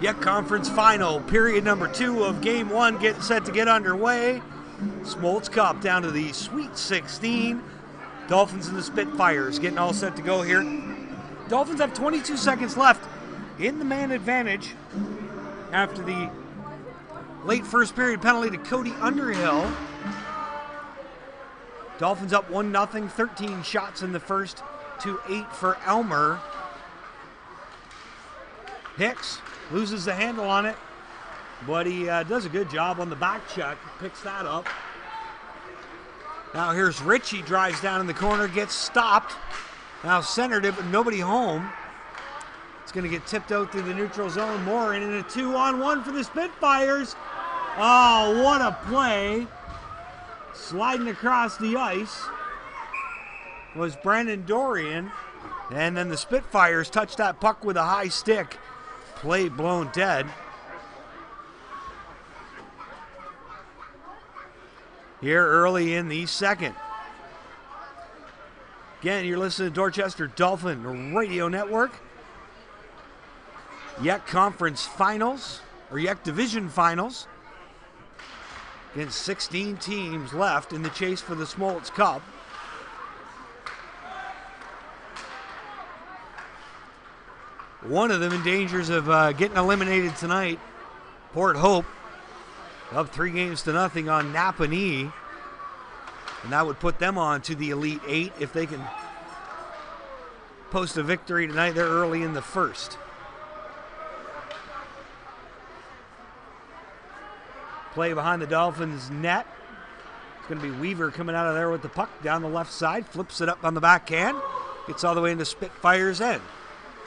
Yeck Conference Final, period number 2 of Game 1 getting set to get underway. Smoltz Cup down to the Sweet 16. Dolphins and the Spitfires getting all set to go here. Dolphins have 22 seconds left in the man advantage after the late first period penalty to Cody Underhill. Dolphins up 1-0, 13 shots in the first to 8 for Aylmer. Hicks loses the handle on it, but he does a good job on the back check, picks that up. Now here's Ritchie, drives down in the corner, gets stopped. Now centered it, but nobody home. It's going to get tipped out through the neutral zone. Moore in a 2-on-1 for the Spitfires. Oh, what a play. Sliding across the ice was Brandon Dorian. And then the Spitfires touched that puck with a high stick. Play blown dead. Here early in the second. Again, you're listening to Dorchester Dolphin Radio Network. Yeck Conference Finals, or Yeck Division Finals. Again, 16 teams left in the chase for the Smoltz Cup. One of them in dangers of getting eliminated tonight. Port Hope up 3-0 on Napanee. And that would put them on to the Elite 8 if they can post a victory tonight. They're early in the first. Play behind the Dolphins' net. It's going to be Weaver coming out of there with the puck down the left side. Flips it up on the backhand. Gets all the way into Spitfire's end.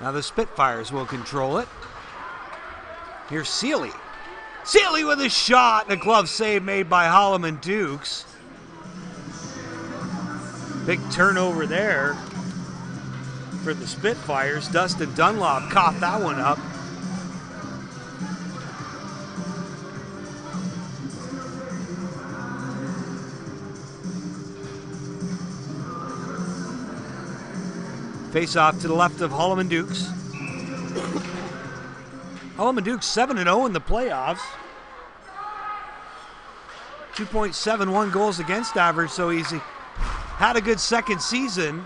Now the Spitfires will control it. Here's Sealy. Sealy with a shot and a glove save made by Holloman Dukes. Big turnover there for the Spitfires. Dustin Dunlop caught that one up. Face off to the left of Holloman Dukes. Holloman Dukes 7-0 in the playoffs. 2.71 goals against average, so he's had a good second season.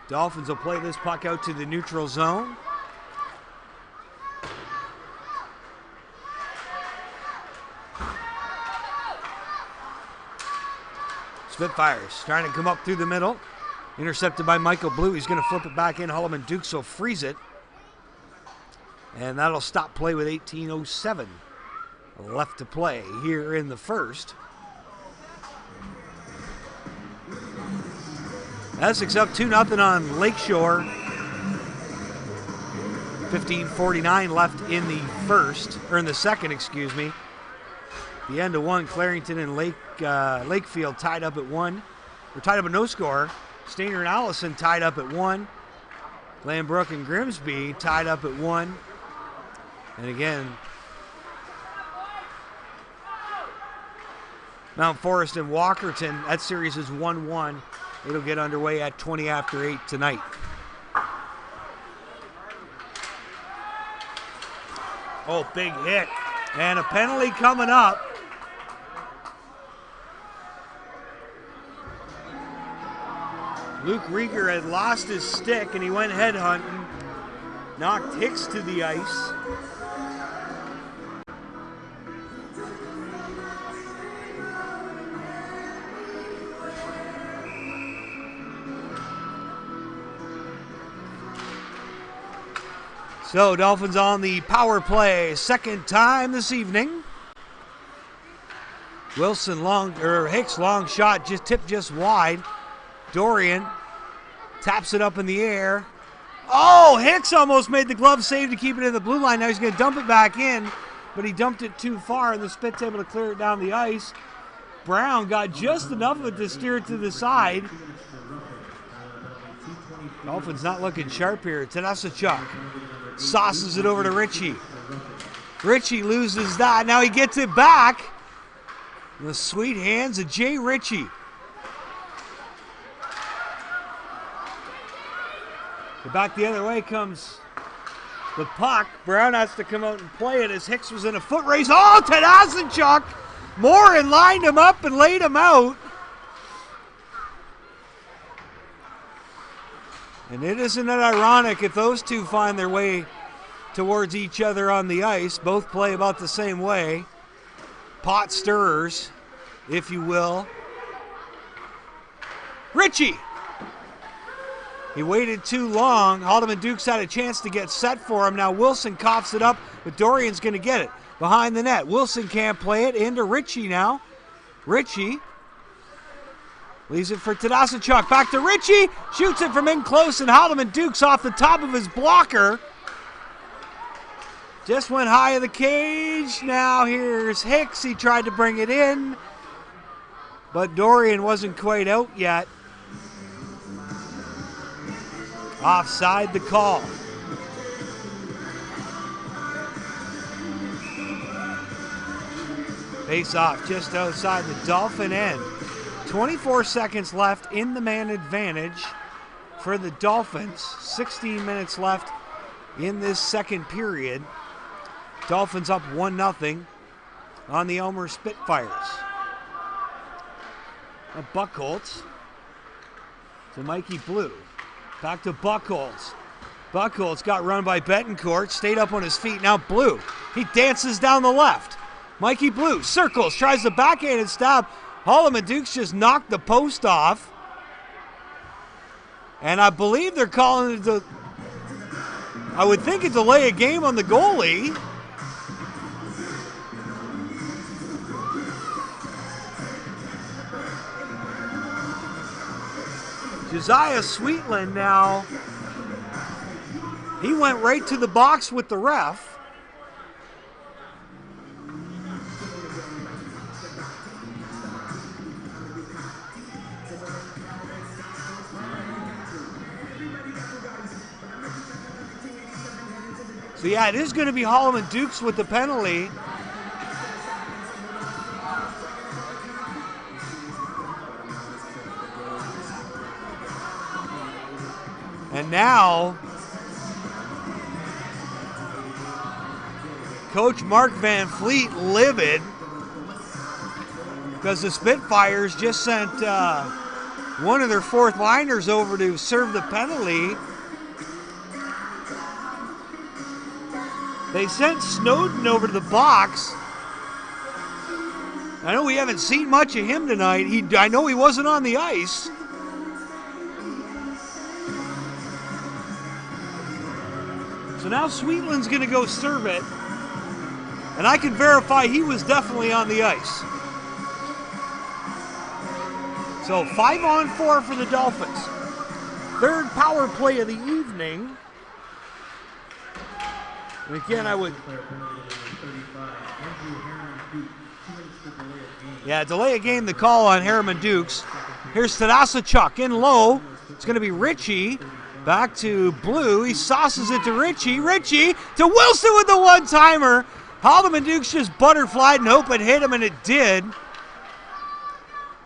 Dolphins will play this puck out to the neutral zone. Spitfires trying to come up through the middle. Intercepted by Michael Blue. He's going to flip it back in. Holloman Dukes will freeze it. And that'll stop play with 18:07 left to play here in the first. Essex up 2-0 on Lakeshore. 15:49 left in the first, or in the second, excuse me. The end of one, Clarington and Lakefield tied up at 1. We're tied up at no score. Stainer and Allison tied up at 1. Glenbrook and Grimsby tied up at 1. And again, Mount Forest and Walkerton, that series is 1-1. It'll get underway at 20 after 8 tonight. Oh, big hit. And a penalty coming up. Luke Rieger had lost his stick and he went headhunting. Knocked Hicks to the ice. So Dolphins on the power play, second time this evening. Hicks long shot, just tipped just wide. Dorian taps it up in the air. Oh, Hicks almost made the glove save to keep it in the blue line. Now he's going to dump it back in, but he dumped it too far, and the Spit's able to clear it down the ice. Brown got just enough of it to steer it to the side. Dolphins not looking sharp here. Tedesachuk sauces it over to Ritchie. Ritchie loses that. Now he gets it back. The sweet hands of Jay Ritchie. Back the other way comes the puck. Brown has to come out and play it as Hicks was in a foot race. Oh, Tadasachuk! Morin lined him up and laid him out. And isn't it ironic if those two find their way towards each other on the ice? Both play about the same way. Pot stirrers, if you will. Ritchie! He waited too long. Haldeman Dukes had a chance to get set for him. Now Wilson coughs it up, but Dorian's going to get it behind the net. Wilson can't play it. Into Ritchie now. Ritchie leaves it for Tadasachuk. Back to Ritchie. Shoots it from in close, and Haldeman Dukes off the top of his blocker. Just went high of the cage. Now here's Hicks. He tried to bring it in, but Dorian wasn't quite out yet. Offside the call. Face off just outside the Dolphin end. 24 seconds left in the man advantage for the Dolphins. 16 minutes left in this second period. Dolphins up 1-0 on the Aylmer Spitfires. A Buchholz to Mikey Blue. Back to Buchholz. Buchholz got run by Betancourt, stayed up on his feet. Now Blue, he dances down the left. Mikey Blue circles, tries the backhanded stab. Haldeman Dukes just knocked the post off. And I believe they're calling it I would think a delay of game on the goalie. Josiah Sweetland now, he went right to the box with the ref. So yeah, it is going to be Haldeman Dukes with the penalty. And now, Coach Mark Van Fleet livid because the Spitfires just sent one of their fourth liners over to serve the penalty. They sent Snowden over to the box. I know we haven't seen much of him tonight. I know he wasn't on the ice. So now Sweetland's going to go serve it. And I can verify he was definitely on the ice. So 5-on-4 for the Dolphins. Third power play of the evening. And again, I would... Yeah, delay a game, the call on Harriman Dukes. Here's Tadasachuk in low. It's going to be Ritchie. Back to Blue. He sauces it to Ritchie. Ritchie to Wilson with the one-timer. Haldeman Dukes just butterflied and hoped it hit him, and it did.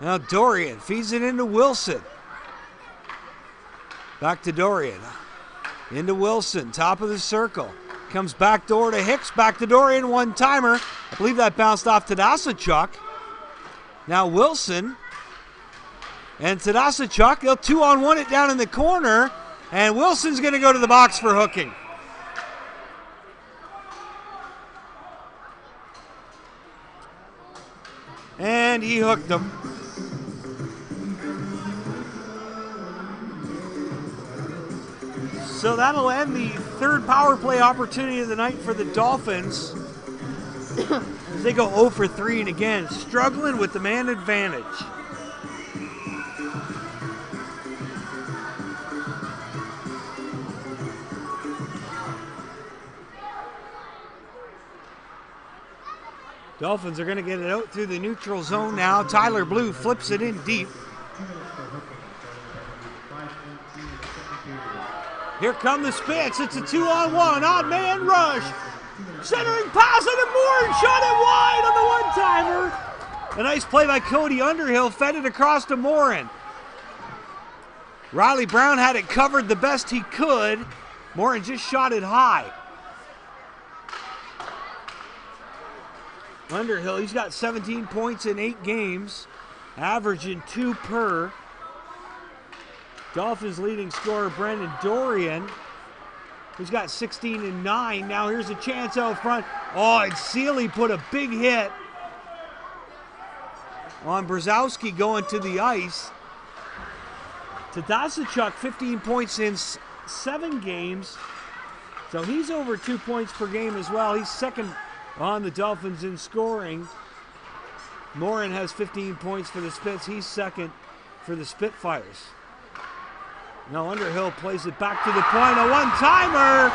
Now Dorian feeds it into Wilson. Back to Dorian. Into Wilson, top of the circle. Comes back door to Hicks. Back to Dorian, one-timer. I believe that bounced off Tadasachuk. Now Wilson. And Tadasachuk, they'll 2-on-1 it down in the corner. And Wilson's going to go to the box for hooking. And he hooked him. So that'll end the third power play opportunity of the night for the Dolphins. As they go 0 for 3 and again, struggling with the man advantage. Dolphins are going to get it out through the neutral zone now. Tyler Blue flips it in deep. Here come the Spits. It's a 2-on-1. Odd man rush. Centering pass into Moore. Shot it wide on the one-timer. A nice play by Cody Underhill. Fed it across to Morin. Riley Brown had it covered the best he could. Morin just shot it high. Underhill, he's got 17 points in 8 games, averaging 2 per. Dolphins leading scorer Brendan Dorian, who's got 16 and 9. Now here's a chance out front. Oh, and Sealy put a big hit on Brzezowski going to the ice. Tadasachuk, 15 points in 7 games. So he's over 2 points per game as well. He's second on the Dolphins in scoring. Morin has 15 points for the Spits. He's second for the Spitfires. Now Underhill plays it back to the point. A one-timer.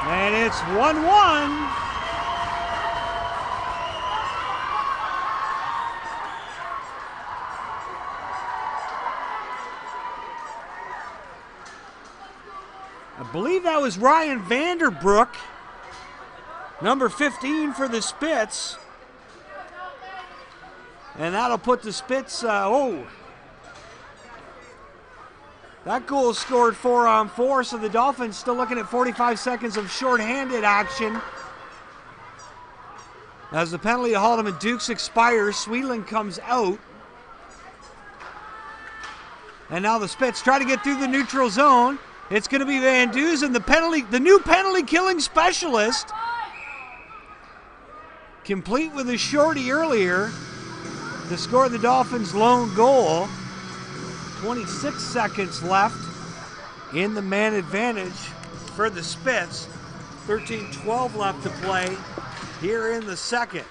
And it's 1-1. I believe that was Ryan Vanderbrook, number 15 for the Spits. And that'll put the Spits, that goal scored 4-on-4, so the Dolphins still looking at 45 seconds of shorthanded action. As the penalty to Haldeman Dukes expires, Sweetland comes out. And now the Spits try to get through the neutral zone. It's going to be Van Dusen, the new penalty killing specialist. Complete with a shorty earlier to score the Dolphins' lone goal. 26 seconds left in the man advantage for the Spits. 13-12 left to play here in the second.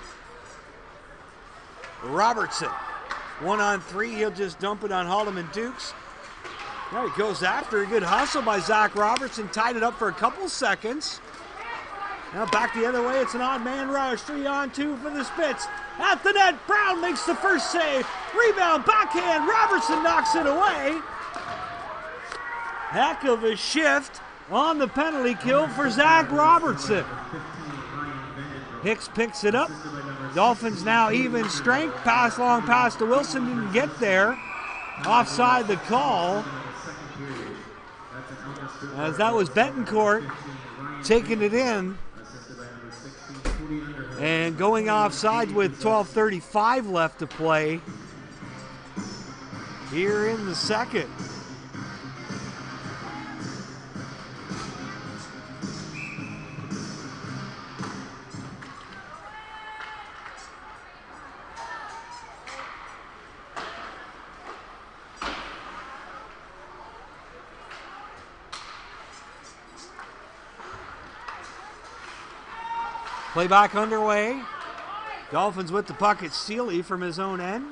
Robertson, 1-on-3. He'll just dump it on Haldeman Dukes. There he goes after. A good hustle by Zach Robertson. Tied it up for a couple seconds. Now back the other way. It's an odd man rush. 3-on-2 for the Spits. At the net, Brown makes the first save. Rebound, backhand. Robertson knocks it away. Heck of a shift on the penalty kill for Zach Robertson. Hicks picks it up. Dolphins now even strength. Long pass to Wilson. Didn't get there. Offside the call. As that was Betancourt taking it in and going offside with 12:35 left to play here in the second. Play back underway. Dolphins with the puck at Sealy from his own end.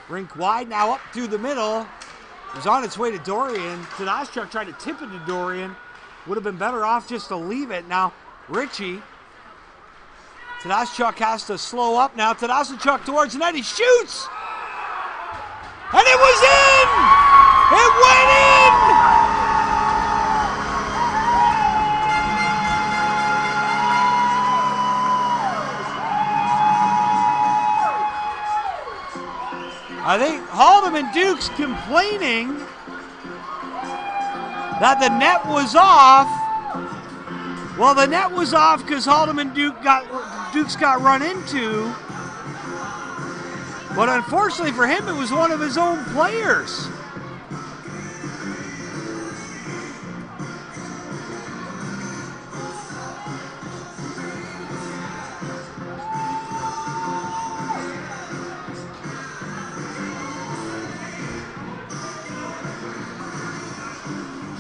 Rink wide, now up through the middle. It was on its way to Dorian. Tadasachuk tried to tip it to Dorian. Would have been better off just to leave it. Now Richie. Tadasachuk has to slow up now. Tadasachuk towards the net. He shoots! And it was in! It went in! I think Haldeman Dukes complaining that the net was off. Well, the net was off because Haldeman Dukes got run into. But unfortunately for him, it was one of his own players.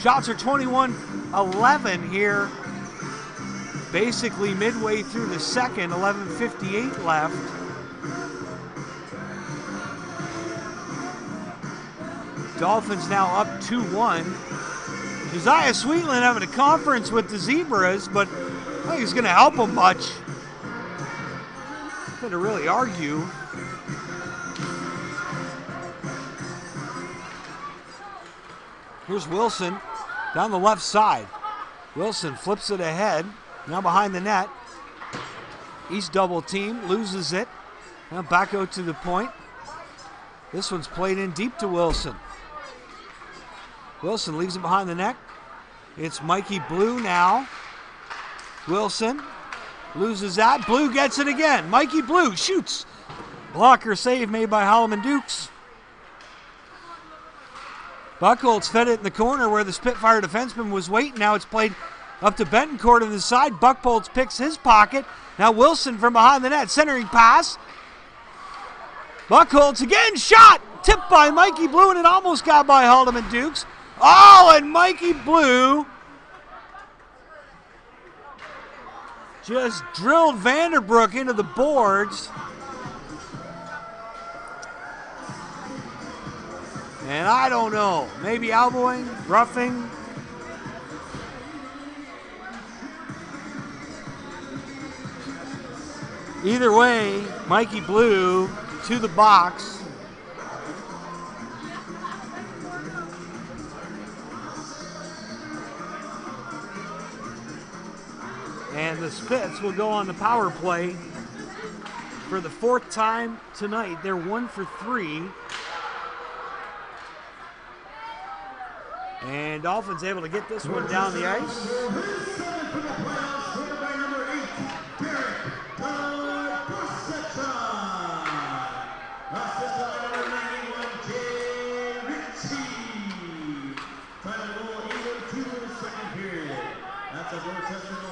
Shots are 21-11 here. Basically midway through the second, 11:58 left. Dolphins now up 2-1. Josiah Sweetland having a conference with the Zebras, but I don't think he's going to help them much. Going to really argue. Here's Wilson down the left side. Wilson flips it ahead. Now behind the net. He's double teamed, loses it. Now back out to the point. This one's played in deep to Wilson. Wilson leaves it behind the net. It's Mikey Blue now. Wilson loses that. Blue gets it again. Mikey Blue shoots. Blocker save made by Holloman Dukes. Buchholz fed it in the corner where the Spitfire defenseman was waiting. Now it's played up to Betancourt on the side. Buchholz picks his pocket. Now Wilson from behind the net. Centering pass. Buchholz again. Shot. Tipped by Mikey Blue, and it almost got by Haldeman Dukes. Oh, and Mikey Blue just drilled Vanderbroek into the boards. And I don't know, maybe elbowing, roughing. Either way, Mikey Blue to the box. And the Spits will go on the power play for the fourth time tonight. They're 1 for 3. And Dolphins able to get this one down the ice.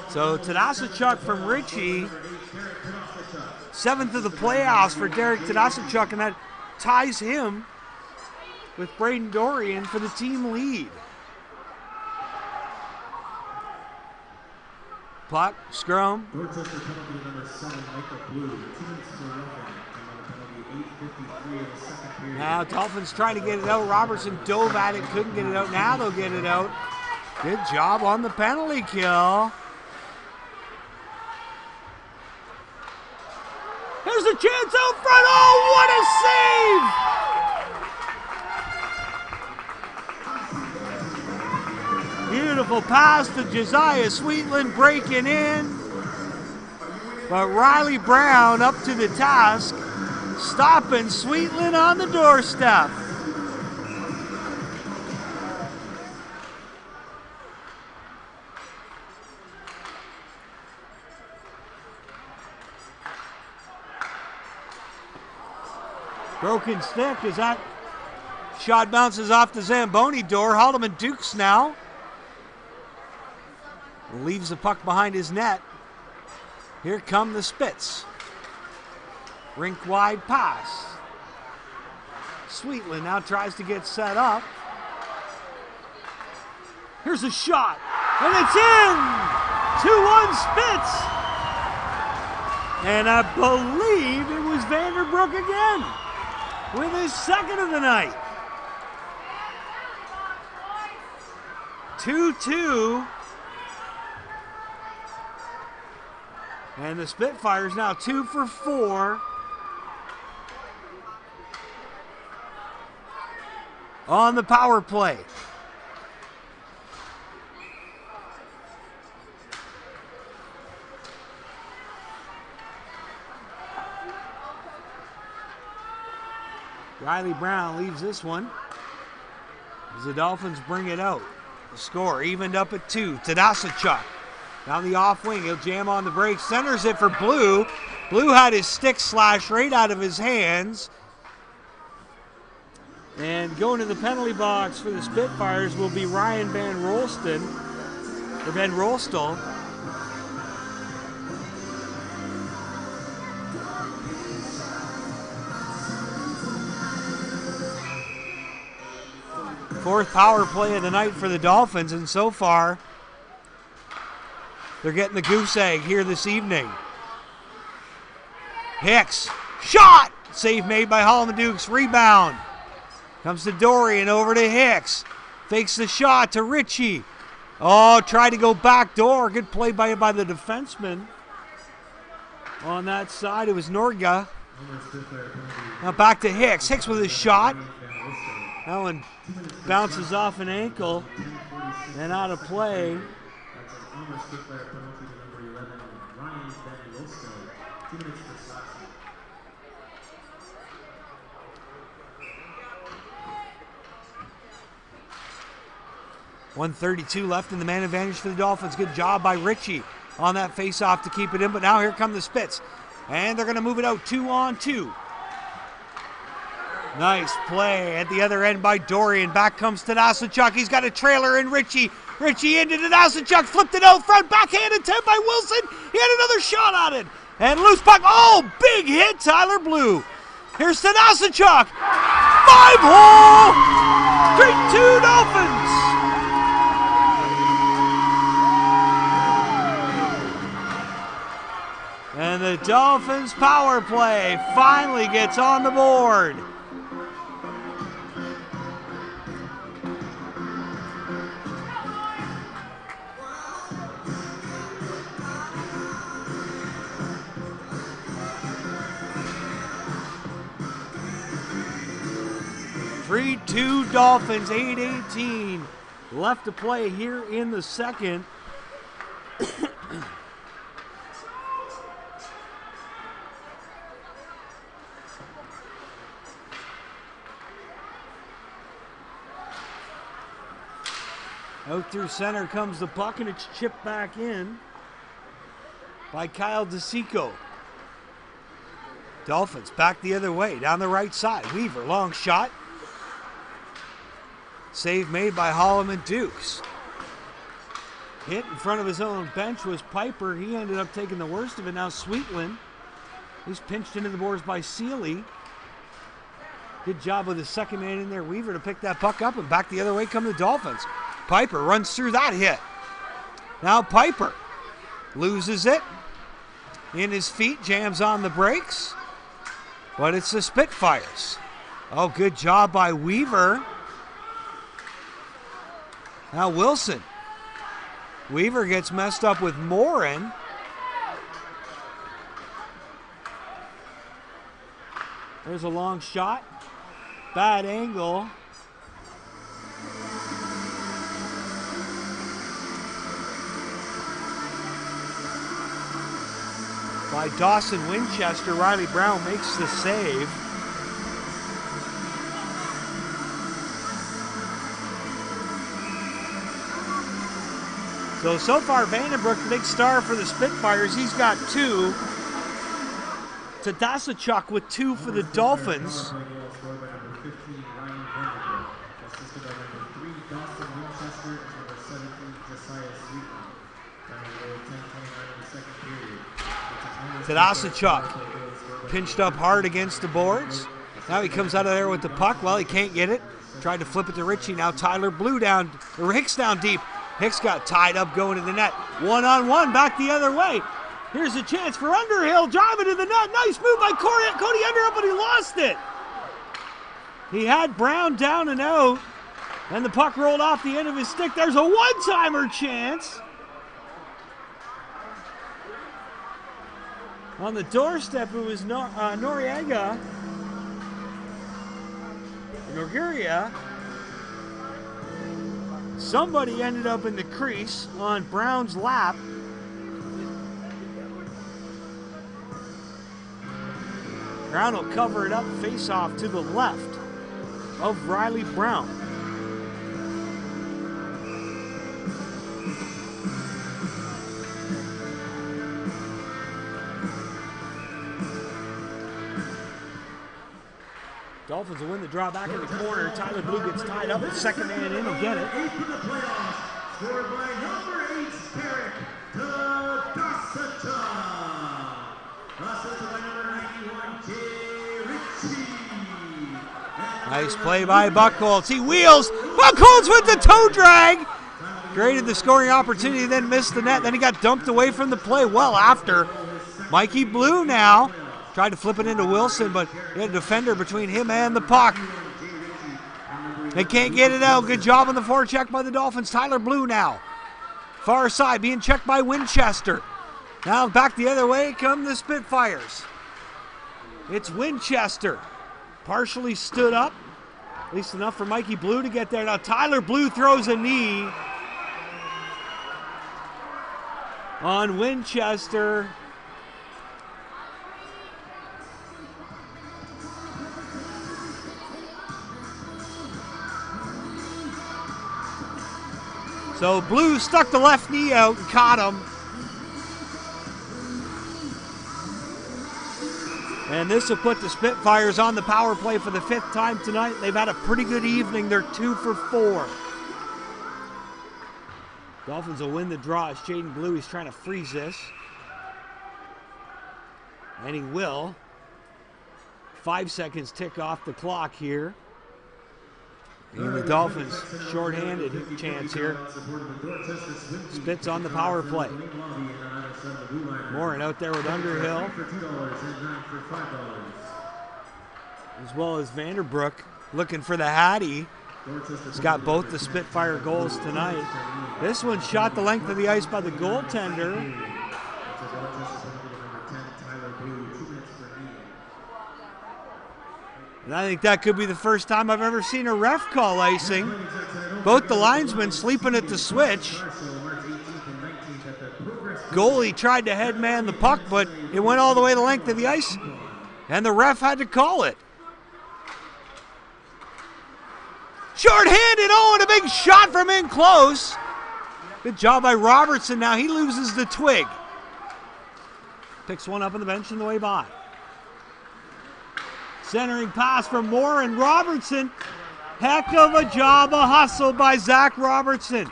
So Tadasachuk from Ritchie, 7th of the playoffs for Derek Tadasachuk, and that ties him with Braden Dorian for the team lead. Puck, scrum. Dorchester penalty number 7, Michael Blue. 2 minutes to roughing. Penalty 8:53 of the second period. Now Dolphins trying to get it out. Robertson dove at it, couldn't get it out. Now they'll get it out. Good job on the penalty kill. Here's a chance out front. Oh, what a save! Beautiful pass to Josiah Sweetland breaking in. But Riley Brown up to the task, stopping Sweetland on the doorstep. Broken stick as that shot bounces off the Zamboni door. Haldeman Dukes now leaves the puck behind his net. Here come the Spits. Rink wide pass. Sweetland now tries to get set up. Here's a shot, and it's in! 2-1 Spits! And I believe it was Vanderbroek again with his second of the night. 2-2. And the Spitfires now 2 for 4. On the power play. Riley Brown leaves this one as the Dolphins bring it out. The score evened up at 2. Tadasachuk down the off wing. He'll jam on the break. Centers it for Blue. Blue had his stick slashed right out of his hands. And going to the penalty box for the Spitfires will be Ryan Van Rolston, or Van Rolstel. Fourth power play of the night for the Dolphins, and so far they're getting the goose egg here this evening. Hicks, shot! Save made by Haldeman Dukes, rebound. Comes to Dorian, over to Hicks. Fakes the shot to Ritchie. Oh, tried to go back door. Good play by the defenseman. On that side, it was Norga. Now back to Hicks. Hicks with his shot. That one bounces off an ankle and out of play. 1:32 left in the man advantage for the Dolphins. Good job by Ritchie on that face-off to keep it in, but now here come the Spits. And they're going to move it out 2-on-2. Nice play at the other end by Dorian. Back comes Tadasachuk. He's got a trailer in Ritchie. Ritchie into Tadasachuk. Flipped it out front. Backhand attempt by Wilson. He had another shot on it. And loose puck. Oh, big hit, Tyler Blue. Here's Tadasachuk. 5-hole. Straight 2 Dolphins. And the Dolphins power play finally gets on the board. Two Dolphins, 8:18 left to play here in the second. Out through center comes the puck, and it's chipped back in by Kyle DeSico. Dolphins back the other way, down the right side. Weaver, long shot. Save made by Holloman Dukes. Hit in front of his own bench was Piper. He ended up taking the worst of it. Now Sweetland. He's pinched into the boards by Seeley. Good job with the second man in there, Weaver, to pick that puck up, and back the other way come the Dolphins. Piper runs through that hit. Now Piper loses it. In his feet, jams on the brakes. But it's the Spitfires. Oh, good job by Weaver. Now Wilson. Weaver gets messed up with Morin. There's a long shot. Bad angle. By Dawson Winchester. Riley Brown makes the save. So far, Vandenbroek, the big star for the Spitfires, he's got 2. Tadasachuk with 2 for the Dolphins. Tadasachuk pinched up hard against the boards. Now he comes out of there with the puck. Well, he can't get it. Tried to flip it to Ritchie. Now Tyler Blue down, or Hicks down deep. Hicks got tied up going to the net. 1-on-1 back the other way. Here's a chance for Underhill. Driving to the net. Nice move by Cody Underhill, but he lost it. He had Brown down and out. And the puck rolled off the end of his stick. There's a one-timer chance. On the doorstep, it was Nogueira. Somebody ended up in the crease on Brown's lap. Brown will cover it up, face off to the left of Riley Brown. Dolphins will win the draw back in the corner. Tyler Blue gets tied up. The second man in will get it. Scored by number 8, Derek Tadasachuk. Assisted by number 91, Jay Ritchie. Nice play by Buchholz. He wheels. Buchholz with the toe drag. Created the scoring opportunity, then missed the net. Then he got dumped away from the play well after. Mikey Blue now. Tried to flip it into Wilson, but he had a defender between him and the puck. They can't get it out. Good job on the forecheck by the Dolphins. Tyler Blue now. Far side being checked by Winchester. Now back the other way come the Spitfires. It's Winchester. Partially stood up. At least enough for Mikey Blue to get there. Now Tyler Blue throws a knee on Winchester. So Blue stuck the left knee out and caught him. And this will put the Spitfires on the power play for the 5th time tonight. They've had a pretty good evening. They're 2 for 4. Dolphins will win the draw as Jaden Blue. He's trying to freeze this. And he will. 5 seconds tick off the clock here. And the Dolphins shorthanded chance here. Spits on the power play. Morin out there with Underhill. As well as Vanderbrook looking for the Hattie. He's got both the Spitfire goals tonight. This one shot the length of the ice by the goaltender. And I think that could be the first time I've ever seen a ref call icing. Both the linesmen sleeping at the switch. Goalie tried to headman the puck, but it went all the way the length of the ice, and the ref had to call it. Short-handed, oh, and a big shot from in close. Good job by Robertson. Now he loses the twig. Picks one up on the bench on the way by. Centering pass from Moore and Robertson. Heck of a job of hustle by Zach Robertson.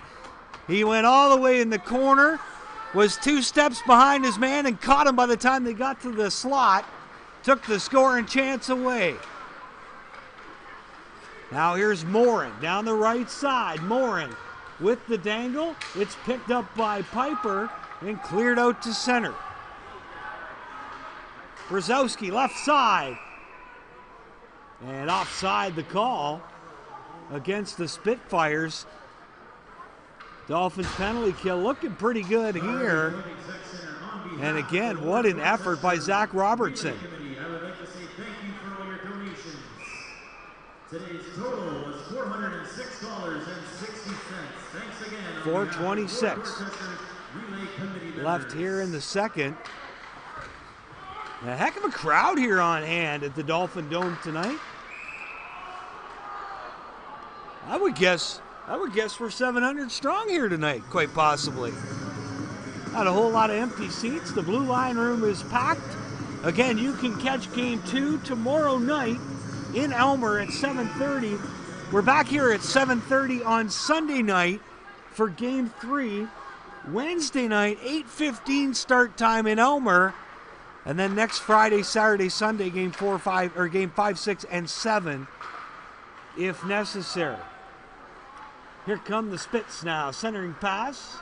He went all the way in the corner, was 2 steps behind his man and caught him by the time they got to the slot. Took the scoring chance away. Now here's Morin down the right side. Morin with the dangle. It's picked up by Piper and cleared out to center. Brzezowski left side. And offside the call against the Spitfires. Dolphins penalty kill looking pretty good here. And again, what an effort by Zach Robertson. I would like to say thank you for all your donations. Today's total was $406.60. Thanks again. $426 left here in the second. A heck of a crowd here on hand at the Dolphin Dome tonight. I would guess we're 700 strong here tonight, quite possibly. Not a whole lot of empty seats. The Blue Line Room is packed. Again, you can catch Game 2 tomorrow night in Aylmer at 7:30. We're back here at 7:30 on Sunday night for Game 3. Wednesday night, 8:15 start time in Aylmer. And then next Friday, Saturday, Sunday, Game 4, 5, or Game 5, 6, and 7, if necessary. Here come the Spits now. Centering pass.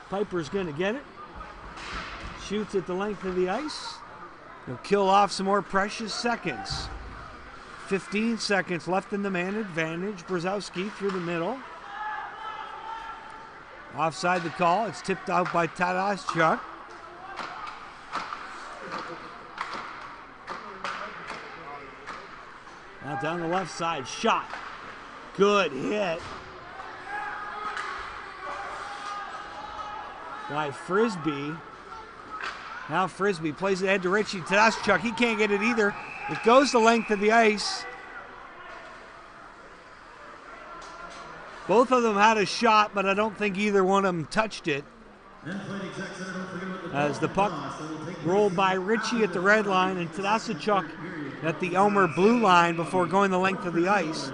Piper's going to get it. Shoots at the length of the ice. He'll kill off some more precious seconds. 15 seconds left in the man advantage. Brzezowski through the middle. Offside the call. It's tipped out by Tadaschuk. Now down the left side, shot. Good hit by Frisbee. Now Frisbee plays it ahead to Richie Tadaschuk. He can't get it either. It goes the length of the ice. Both of them had a shot, but I don't think either one of them touched it. As the puck rolled by Richie at the red line and Tadaschuk at the Aylmer blue line before going the length of the ice.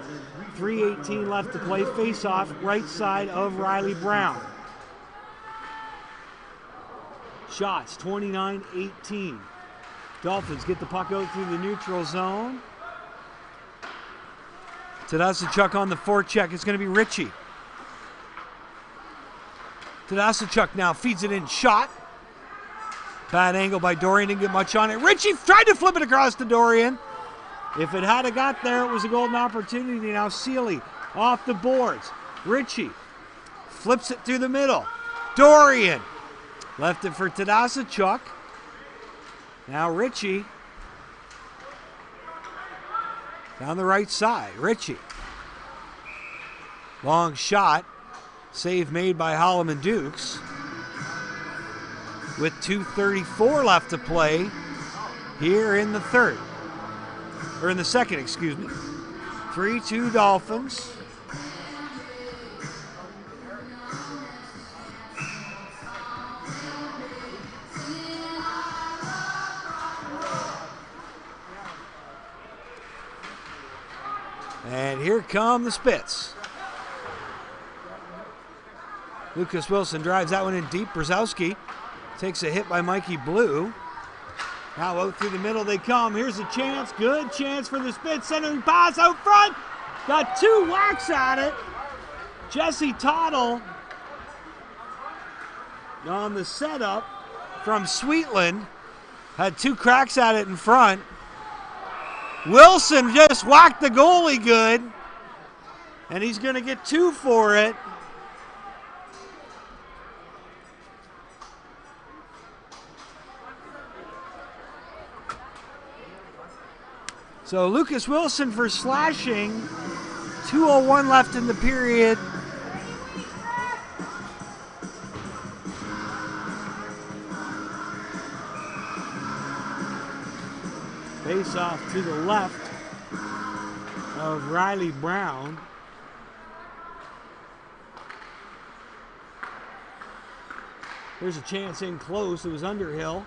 3:18 left to play. Face-off right side of Riley Brown. Shots 29-18. Dolphins get the puck out through the neutral zone. Tadaschuk on the forecheck. It's going to be Richie. Tadaschuk now feeds it in. Shot. Bad angle by Dorian. Didn't get much on it. Richie tried to flip it across to Dorian. If it had got there, it was a golden opportunity. Now Sealy off the boards. Richie flips it through the middle. Dorian left it for Tadaschuk. Now Richie down the right side. Richie. Long shot. Save made by Holloman Dukes. With 2:34 left to play here in the third. Or in the second, excuse me. 3-2 Dolphins. here come the Spits. Lucas Wilson drives that one in deep. Brzezowski takes a hit by Mikey Blue. Now out through the middle they come. Here's a chance. Good chance for the Spits. Centering pass out front. Got 2 whacks at it. Jesse Tottle on the setup from Sweetland. Had 2 cracks at it in front. Wilson just whacked the goalie good. And he's going to get 2 for it. So Lucas Wilson for slashing. 2:01 left in the period. Face off to the left of Riley Brown. There's a chance in close. It was Underhill.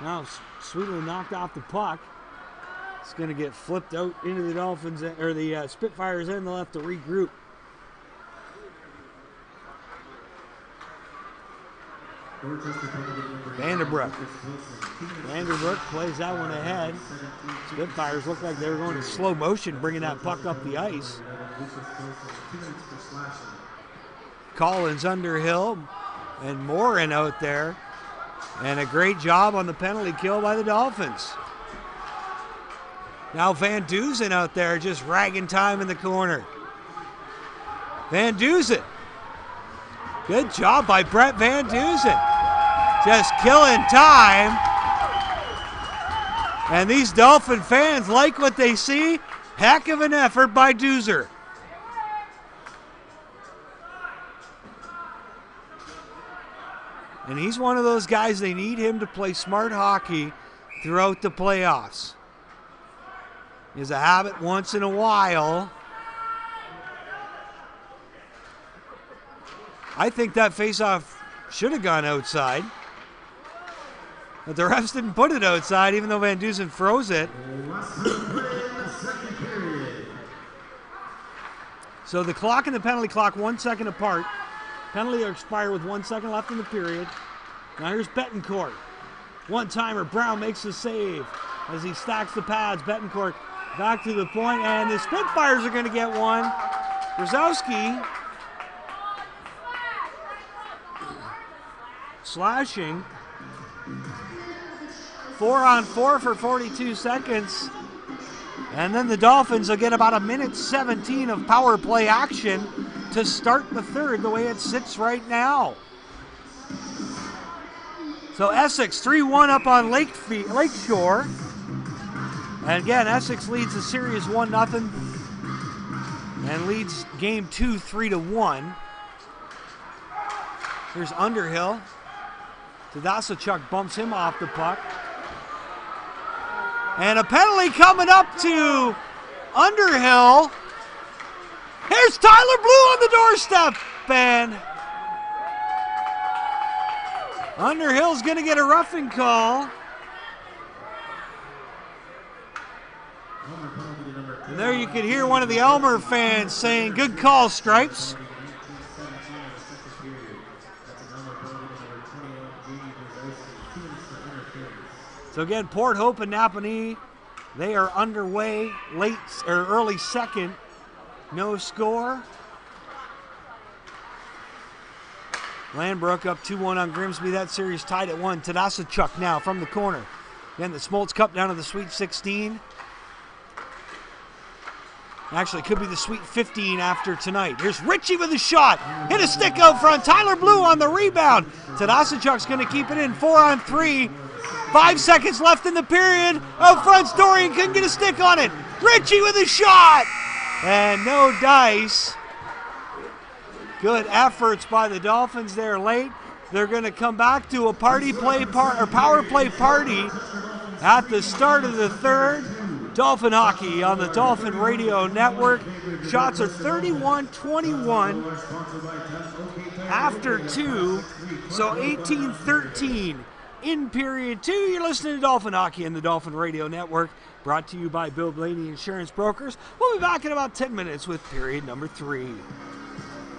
Now Sweetland knocked off the puck. It's going to get flipped out into the Dolphins, or the Spitfires end. They'll have to regroup. Vanderbrook plays that one ahead. Spitfires look like they were going in slow motion, bringing that puck up the ice. Collins, Underhill, and Morin out there. And a great job on the penalty kill by the Dolphins. Now Van Dusen out there just ragging time in the corner. Van Dusen. Good job by Brett Van Dusen. Just killing time. And these Dolphin fans like what they see. Heck of an effort by Doozer. And he's one of those guys, they need him to play smart hockey throughout the playoffs. Is a habit once in a while. I think that faceoff should have gone outside. But the refs didn't put it outside, even though Van Dusen froze it. So the clock and the penalty clock 1 second apart. Penalty will expire with 1 second left in the period. Now here's Betancourt. One-timer, Brown makes the save as he stacks the pads. Betancourt back to the point, and the Spitfires are going to get one. Brzezowski slashing. 4-on-4 for 42 seconds. And then the Dolphins will get about 1:17 of power play action to start the third the way it sits right now. So Essex 3-1 up on Lakeshore. And again, Essex leads the series 1-0 and leads game 2 3-1. Here's Underhill. Tadasachuk bumps him off the puck. And a penalty coming up to Underhill. Here's Tyler Blue on the doorstep. And Underhill's going to get a roughing call. And there you can hear one of the Aylmer fans saying, "Good call, Stripes." So again, Port Hope and Napanee, they are underway late or early second. No score. Landbrook up 2-1 on Grimsby. That series tied at 1. Tadasachuk now from the corner. Then the Smoltz Cup down to the Sweet 16. Actually, it could be the Sweet 15 after tonight. Here's Ritchie with a shot. Hit a stick out front. Tyler Blue on the rebound. Tadasachuk's going to keep it in. 4-on-3. 5 seconds left in the period. Out front, Dorian couldn't get a stick on it. Ritchie with a shot. And no dice. Good efforts by the Dolphins there late. They're going to come back to a power play party at the start of the third. Dolphin hockey on the Dolphin Radio Network. Shots are 31-21 after 2, so 18-13 in period 2. You're listening to Dolphin hockey on the Dolphin Radio Network. Brought to you by Bill Blaney Insurance Brokers. We'll be back in about 10 minutes with period number 3.